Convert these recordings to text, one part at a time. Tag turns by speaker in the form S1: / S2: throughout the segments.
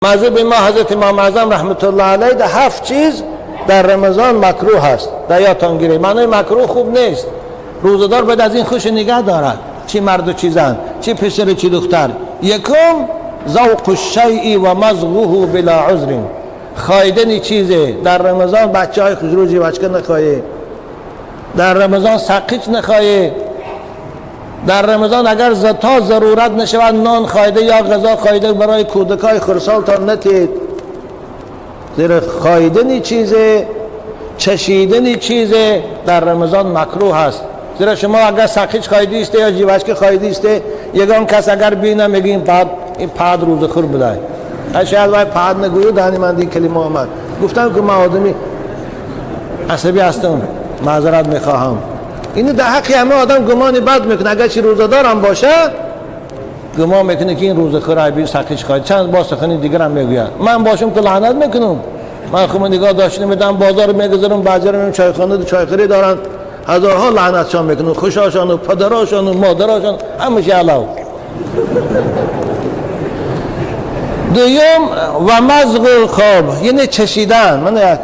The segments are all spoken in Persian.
S1: مذهب ما حضرت امام اعظم رحمت الله علیه در 7 چیز در رمضان مکروه است. در یادتان گیره. معنی مکروه خوب نیست. روزدار باید از این خوش نگه دارد، چی مرد و چی زن، چی پسر چی دختر. یکم ذوق الشیء و مزغه بلا عذر. خایدن چیزه در رمضان بچه های خجروجی بچه نخواهی، در رمضان سقیچ نخواهی، در رمضان اگر تا ضرورت نشود نان خایده یا غذا خایده برای کودکای خرسال تا نتید. زیرا خایدنی چیزه، چشیدنی چیزه در رمضان مکروه است. زیرا شما اگر سقیچ خایدی است یا جیوچک خایدی است، یگان کس اگر بینه میگیم این پاد روز خور بدای. شاید وای پاد نگویو دانی من این کلمه آمد. گفتم که من آدمی عصبی هستم، معذرت میخواهم. اینو در حق همه آدم گمانی بد میکنه. اگر چی روزدار هم باشه گمان میکنه که این روز خور بیر سقیچ خواهد. چند با سخنی دیگر هم میگوید من باشم که لعنت میکنم. من خود نگاه داشتم میدم بازار میگذارم بازار میرم چایخانه چایخوری دارن هزارها لعنتشان میکنم، خوشاشان و پدراشان و مادراشان همش علاوه. دوم و مزغ خواب یعنی چشیدن. من یک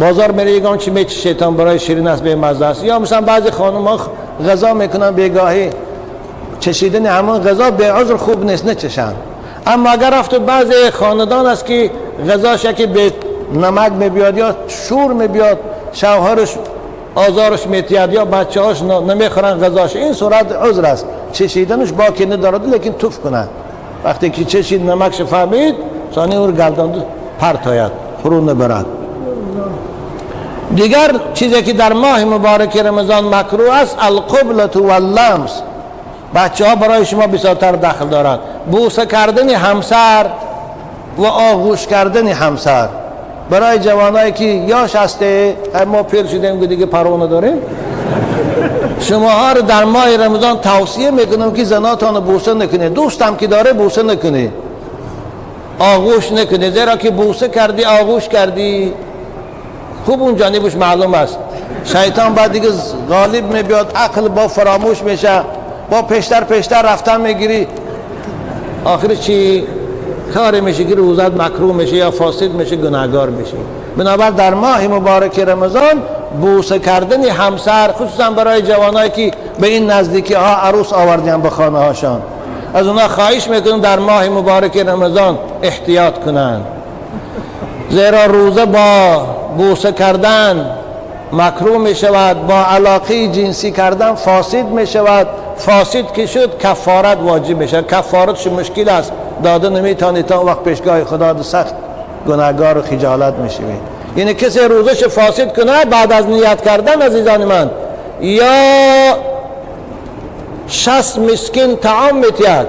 S1: بازار میره یگان چی میچه شیطان برای شیرین است به مزه است. یا مثلا بعضی خانم ها غذا میکنن بیگاهی، چشیدن همون غذا به عذر خوب نیست نچشن. اما اگر رفت بعضی خاندان است که غذاش که به نمک میبیاد یا شور میبیاد، شوهرش آزارش میتیاد یا بچه هاش نمیخورن غذاش، این صورت عذر است. چشیدنش باکی ندارد لیکن توف کنه. وقتی که چشید نمکش فهمید ثانی او گرداند پرت آید فرو نبرد. دیگر چیزی که در ماه مبارک رمضان مکروه است القبلة واللمس. بچه ها برای شما بسیارتر دخل دارند. بوسه کردن همسر و آغوش کردن همسر برای جوانایی که یا شسته ما پیر شدیم که دیگه پرونه داریم. شما ها رو در ماه رمضان توصیه میکنم که زناتان بوسه نکنه. دوستم که داره بوسه نکنه، آغوش نکنه. زیرا که بوسه کردی آغوش کردی خوب اون جانبش معلوم است. شیطان بعد دیگه غالب میبیاد، عقل با فراموش میشه، با پیشتر رفتن میگیری، آخر چی کار میشه که روزت مکروه میشه یا فاسد میشه، گناهگار میشه. بنابر در ماه مبارک رمضان بوسه کردن همسر خصوصا برای جوانایی که به این نزدیکی ها عروس آوردن به خانه هاشان، از اونا خواهش میکنم در ماه مبارک رمضان احتیاط کنن. زیرا روزه با بوسه کردن مکروه می شود، با علاقه جنسی کردن فاسد می شود. فاسد که شد کفارت واجب می شود. کفارتش مشکل است، داده نمیتونی تا وقت پیشگاه خدا سخت گناهگار و خجالت می شوی. یعنی کسی روزش فاسد کنه بعد از نیت کردن عزیزان من یا 60 مسکین طعام میتید،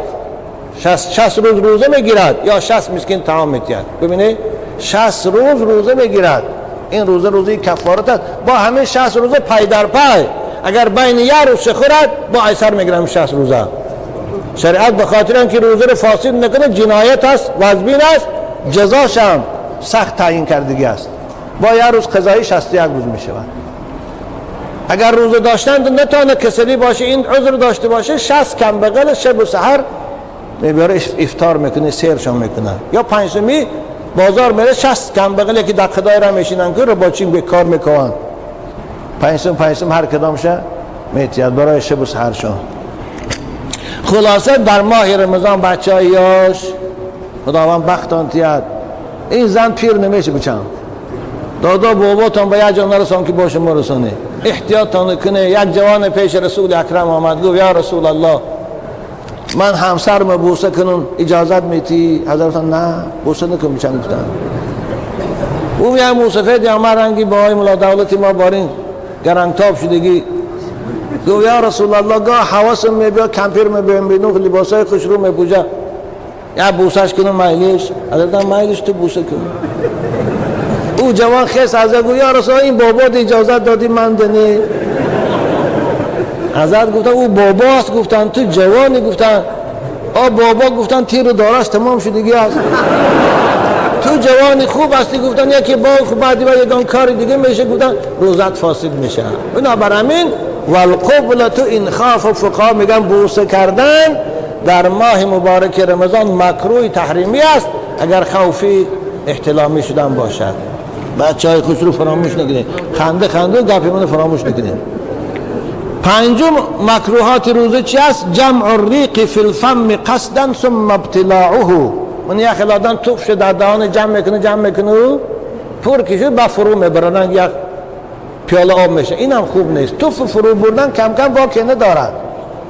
S1: 60 روز روزه میگیرد یا 60 مسکین طعام میتید. ببینید 60 روز روزه میگیرد. این روزه کفارت است. با همه 60 روزه پای در پای اگر بین یک روز خورد با ایسر میگیرم 60 روزه. شریعت به خاطر اینکه روزه رو فاسد نکنه جنایت است، وزبین است، جزاش هم سخت تعیین کردگی است. با یک روز قضایی 61 روز میشود. اگر روزه داشتن نتونه کسلی باشه، این عذر داشته باشه، 60 کم بغل شب و سحر میبره افطار میکنه، سیرشان میکنه. یا پنجمی بازار میره 60 کم بغل که در خدای را میشینن که رو با چین به کار میکنن. پنجم هر کدامشه میتید برای شب و سحرشان. خلاصه در ماه رمضان بچه هاییاش خداوند بختان تید. این زن پیر نمیشه بچند دادا باباتان به یک جا نرسان که باشه ما رسانه. احتیاطتان کنه. یک جوان پیش رسول اکرم آمد گفت یا رسول الله من همسرم بوسه کنم اجازت میتی؟ حضرتان نه بوسه نکن. چند گفتن او یک موسفید یا رنگی با های ملا دولتی ما بارین گرنگتاب شدگی گفت یا رسول الله گاه حواسم میبیا کمپیر میبیم بینو لباسای خوش رو میپوجه یا بوسش کنم مایلیش؟ حضرتان مایلیش تو بوسه کن. او جوان خیس از گفت یا رسول الله این بابات اجازت دادی من دنی؟ حضرت گفتن او باباست. گفتن تو جوانی؟ گفتن بابا. گفتن تیر داراش تمام شدگی است. تو جوانی خوب هستی؟ گفتن یکی با خوب بعدی با یکان کاری دیگه میشه. گفتن روزت فاسد میشه. بنابر همین والقبلة ان خاف فقها میگن بوسه کردن در ماه مبارک رمضان مکروه تحریمی است اگر خوفی احتلامی شدن باشد. بچه های خوش رو فراموش نکنید، خنده و گپی من فراموش نکنید. پنجم مکروهات روزه چی است؟ جمع الریق فی الفم قصدا ثم ابتلاعه. من یک خلادان توف شد در دهان جمع میکنه پر کشید با فرو میبرن یک پیاله آب میشه. این هم خوب نیست. توف فرو بردن کم کم باکی ندارد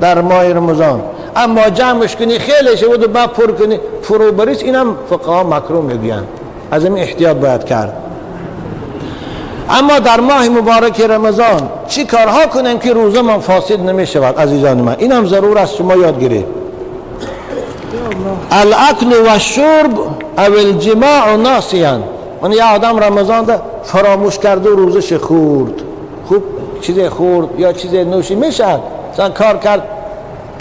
S1: در ماه رمضان، اما جمعش کنی خیلی شود و با پر کنی فرو بریش، این هم فقها مکروه میگویند. از این احتیاط باید کرد. اما در ماه مبارک رمضان چی کارها کنیم که روزه من فاسد نمی شود عزیزان من؟ این هم ضرور است شما یاد گیرید. الاکل و الشرب او الجماع ناسیا. من یه آدم رمضان ده فراموش کرد و روزش خورد، خوب چیزی خورد یا چیزی نوشی میشد، مثلا کار کرد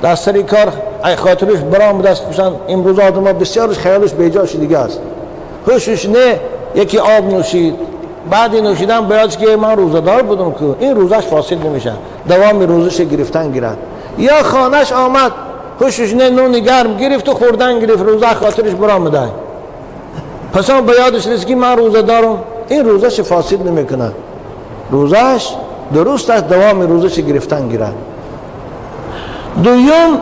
S1: در سری کار ای خاطرش برام دست خوشن. امروز آدم ها بسیارش خیالش بیجاش دیگه است، خوشش نه یکی آب نوشید، بعد نوشیدن باید که من روزدار بودم که این روزش فاسد نمیشه، دوام روزش گرفتن گیرد. یا خانش آمد خوشش نه نون گرم گرفت و خوردن گرفت، روزه خاطرش برام ده، پس هم بیادش رسید که من روزدارم، این روزش فاسد نمیکنه، روزش درست است، دوام روزش گرفتن گیرد. دوم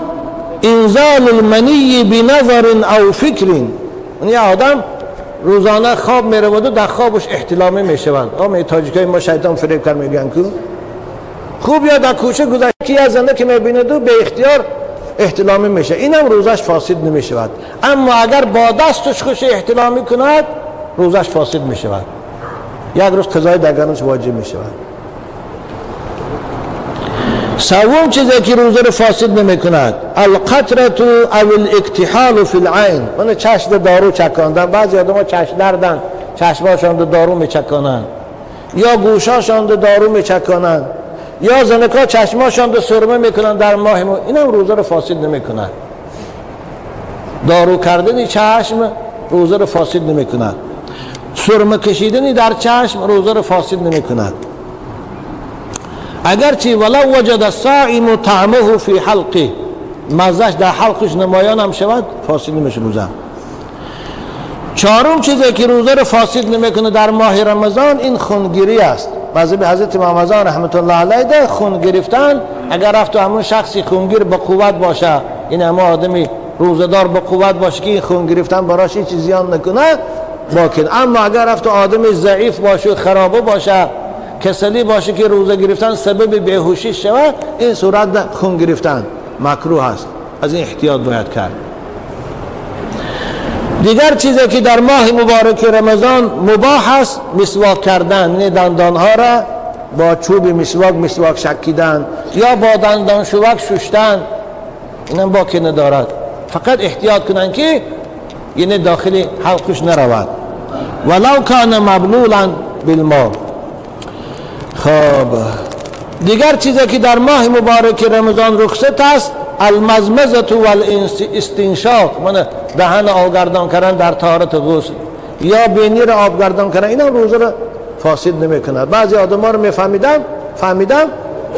S1: انزال المنی بنظر او فکر. یه آدم روزانه خواب میره و در خوابش احتلامی میشوند. آمه تاجیکای ما شیطان فریب کر میگن که خوب یا در کوچه گذشتی از زنده که میبینه دو به اختیار احتلامی میشه، اینم روزش فاسد نمیشود. اما اگر با دستش خوش احتلامی کند روزش فاسد میشود، یک روز قضای دگرش واجب میشود. سوم چیزی که روزه رو فاسد نمی کند القطرة او الاکتحال فی العین. من چشم دارو چکاندن، بعضی آدم ها چشم دردن چشماشان دارو می چکانن، یا گوشاشان دارو می چکانن، یا زنکا چشماشان سرمه می کنن در ماه ما، این هم روزه رو فاسد نمی کند. دارو کردنی چشم روزه رو فاسد نمی کند، سرمه کشیدنی در چشم روزه رو فاسد نمی کند. اگرچه ولو وجد الصائم طعمه فی حلقه، مزهش در حلقش نمایان هم شود فاسد نمیشه روزه. چهارم چیزی که روزه رو فاسد نمیکنه در ماه رمضان این خونگیری است. مذهب حضرت امام رضا رحمت الله علیه ده خون گرفتن، اگر رفت و همون شخصی خونگیر به قوت باشه، این همه آدمی روزدار به قوت باشه که این خون گرفتن براش هیچ زیان نکنه باکن. اما اگر رفت و آدمی ضعیف باشه، خرابه باشه، کسلی باشه که روزه گرفتن سبب بیهوشی شود، این صورت خون گرفتن مکروه است، از این احتیاط باید کرد. دیگر چیزی که در ماه مبارک رمضان مباح است مسواک کردن، یعنی دندانها را با چوب مسواک شکیدن یا با دندان شوک شستن، اینم باکی ندارد، فقط احتیاط کنن که یعنی داخل حلقش نرود. ولو کان مبلولا بالماء. خب دیگر چیزی که در ماه مبارک رمضان رخصت است المزمزه و الاستنشاق، من دهن آبگردان کردن در طهارت غسل یا بینی را آبگردان کردن، اینا روزه را فاسد نمی کند. بعضی آدم ها رو فهمیدم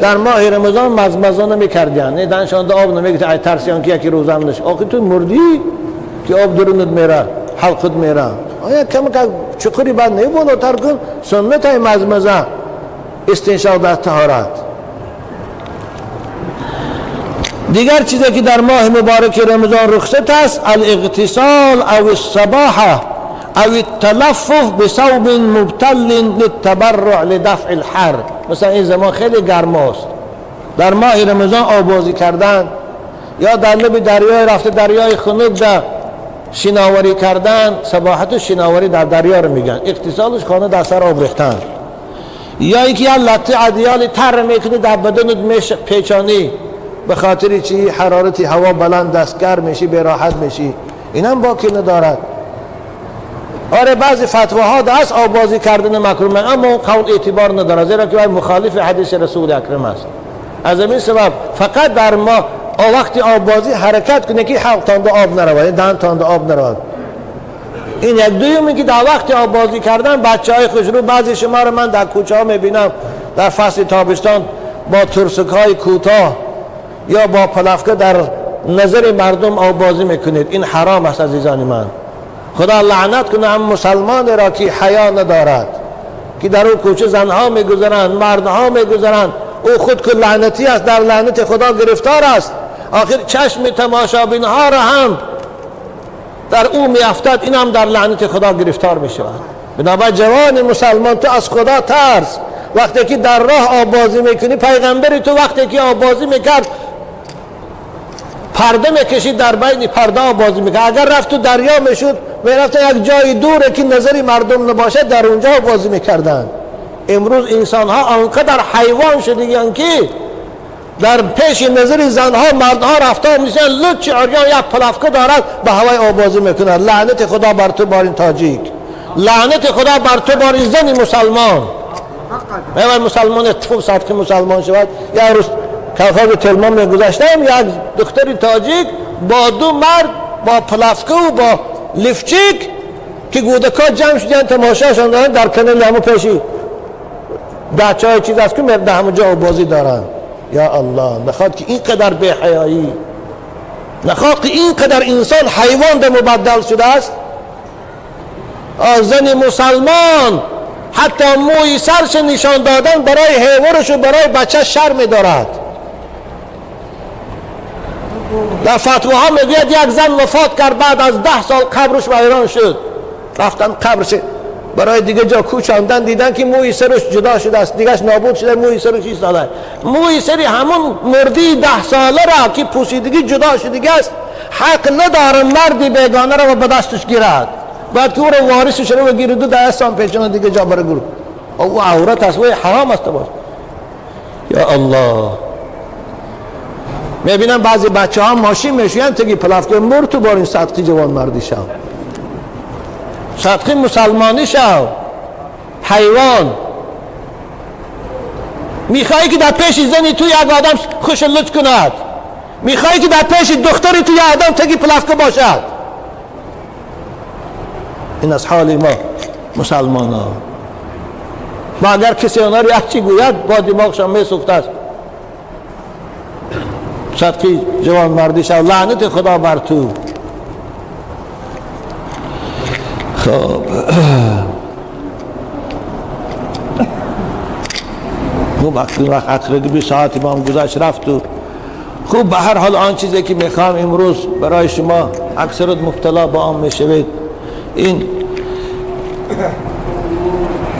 S1: در ماه رمضان مزمزه نمی کردن، نه دهنشان آب نمی گرفت، ای ترسیان که یکی روزه هم نشه. آخه تو مردی که آب درونت میره، حلقت میره، آیا کم چقدری بعد نه بالاتر کن. سنت های مزمزه استنشاق در طهارت. دیگر چیزی که در ماه مبارک رمضان رخصت است الاغتسال او الصباحه او التلفف بثوب مبتل للتبرع لدفع الحر. مثلا این زمان خیلی گرم است، در ماه رمضان آبازی کردن یا در لب دریای رفته دریای خنک در شناوری کردن، سباحت و شناوری در دریا رو میگن، اغتسالش خانه در سر آب ریختن، یا اینکه یا لطه عدیال تر میکنی در بدنت پیچانی به خاطر چی؟ حرارتی هوا بلند است، گرم میشی، به راحت میشی، اینم باکی ندارد. آره بعضی فتواها دست آبازی کردن مکروه، اما قول اعتبار ندارد، زیرا که مخالف حدیث رسول اکرم است. از این سبب فقط در ما وقتی آبازی حرکت کنه که حلق تانده آب نرود، دهن تانده آب نرود. این یک دویمی که در وقت آبازی کردن بچه های خوشرو، بعضی شما رو من در کوچه ها میبینم در فصل تابستان با ترسک های کوتاه یا با پلفکه در نظر مردم آبازی میکنید، این حرام است عزیزان من. خدا لعنت کنه هم مسلمان را که حیا ندارد، که در او کوچه زنها میگذرند، مردها میگذرند، او خود که لعنتی است، در لعنت خدا گرفتار است. آخر چشم تماشابین ها را هم در او میافتد، این هم در لعنت خدا گرفتار میشود. بنابراین جوان مسلمان، تو از خدا ترس. وقتی که در راه آبازی میکنی، پیغمبری تو وقتی که آبازی میکرد پرده میکشید، در بین پرده آبازی میکرد. اگر رفت تو دریا میشد، میرفت یک جای دوره که نظری مردم نباشه، در اونجا آبازی میکردن. امروز انسان ها آنقدر حیوان شدگیان که در پیش نظر زنها مردها رفتار میشن، لچ عریان یک پلافکه دارد به هوای آبازی میکنند. لعنت خدا بر تو بار این تاجیک، لعنت خدا بر تو بار این زن مسلمان. اول مسلمان اتفاق ساعت که مسلمان شود، یک روز کافر تلمان میگذشتم، یک دختری تاجیک با دو مرد با پلافکه و با لفچیک که گودکا جمع شدن تماشاشان دارن در کنار همه پیشی بچه های چیز است که مرده همونجا بازی دارن. یا الله، نخواد که اینقدر بے حیایی، نخواد که اینقدر انسان حیوان ده مبدل شده است. زن مسلمان حتی موی سرش نشان دادن برای حیورش و برای بچه شرم دارد. در فتواها میگوید یک زن وفات کرد، بعد از 10 سال قبرش ویران شد، رفتن قبرش برای دیگه جا کوچاندن، دیدن که موی سرش جدا شده است، دیگهش نابود شده، موی سرش ایستاده. موی سری همون مردی 10 ساله را که پوسیدگی جدا شده است، حق نداره مردی بیگانه را به دستش گیرد، بعد که او را وارثش رو بگیرد و دستان پیچونه دیگه جا برگرد. او عورت است، و حرام است باش. یا الله، میبینم بعضی بچه ها ماشین میشوین تگی پلافکه مرد تو بار این صدقی جوان مردی شو، صدقی مسلمانی شو. حیوان میخوایی که در پیش زنی تو یک آدم خوش لطف کند، میخوایی که در پیش دختری تو یک آدم تگی پلافکه باشد. این از حال ما مسلمان ها. ما اگر کسی آنها رو یکی گوید با دماغشان میسوخته است. صدقی جوان مردی شو، لعنت خدا بر تو. خب وقت اقربی ساعتی با هم گذشت رفت و خوب. به هر حال آن چیزی که میخوام امروز برای شما اکثرت مبتلا با آن میشوید، این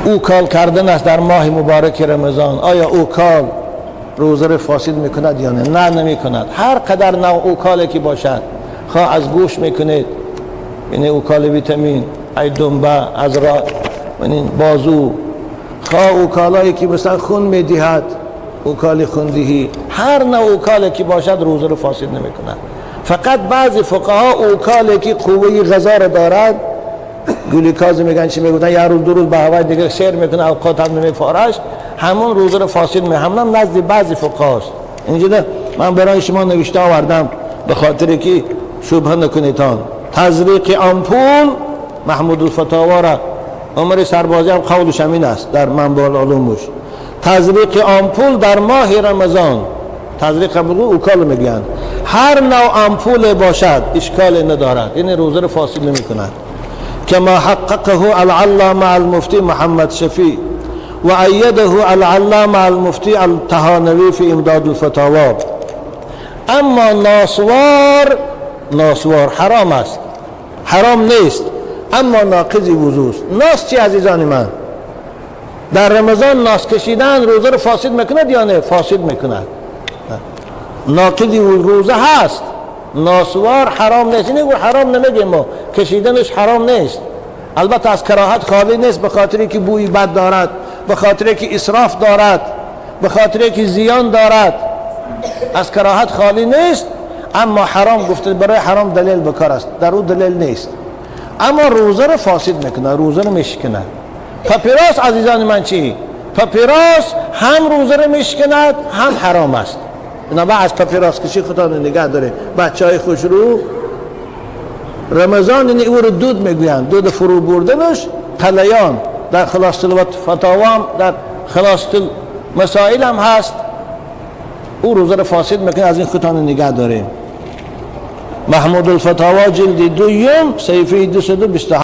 S1: اوکال کردن است در ماه مبارک رمضان. آیا اوکال روزه را فاسد میکند یا نه؟ نه، نمیکند. هر قدر نوع اوکالی که باشد، خواه از گوش میکنید، یعنی اوکال ویتامین، ای دنبه، از بازو، خواه اوکالایی که مثلا خون میدهد، اوکال خوندهی، هر نوع اوکالی که باشد روزه را فاسد نمیکند. فقط بعضی فقها اوکالی که قوه غذا را دارد، گلیکاز میگن چی میگن، یه روز دو روز به هوای دیگه سیر میکنه، اوقات هم نمیفارش، همون روزه رو فاسد می، همون نزد بعضی فقهاست. اینجا من برای شما نوشته آوردم به خاطر که شبهه نکنیتان. تزریق آمپول محمود الفتاوا را عمر سربازی هم قولش همین است در منبع العلومش. تزریق آمپول در ماه رمضان، تزریق آمپول اوکال میگن، هر نوع آمپول باشد اشکال ندارد، یعنی روزه رو فاسد نمی کند. كما حققه العلامة المفتي محمد شفيع وأيده العلامة المفتي الطحاوی في امداد الفتاوى. اما ناسوار حرام است، حرام نیست، اما ناقض وضو است. ناس چی عزیزان من؟ در رمضان ناس کشیدن روزه رو فاسد میکند یا نه؟ فاسد میکند. ناقض روزه هست. ناسوار حرام نیست، اینه حرام نمیگیم ما، کشیدنش حرام نیست. البته از کراهت خالی نیست، به خاطری که بوی بد دارد، به خاطری که اسراف دارد، به خاطری که زیان دارد، از کراهت خالی نیست. اما حرام گفته، برای حرام دلیل بکار است، در او دلیل نیست. اما روزه رو فاسد میکنه، روزه رو میشکنه. پاپیراس عزیزان من چی؟ پاپیراس هم روزه رو میشکند هم حرام است. بنابراین از پاپیراس کشی خدا نگه داره. بچه های خوش رو رمضان اینی او رو دود میگویند، دود فرو بردنش تلیان در خلاصه الفتاوا، در خلاصه المسائل هم هست. او روزه رو فاسد میکنه، از این خدا نگه داره. محمود الفتاوا جلد دوم صحیفه 227.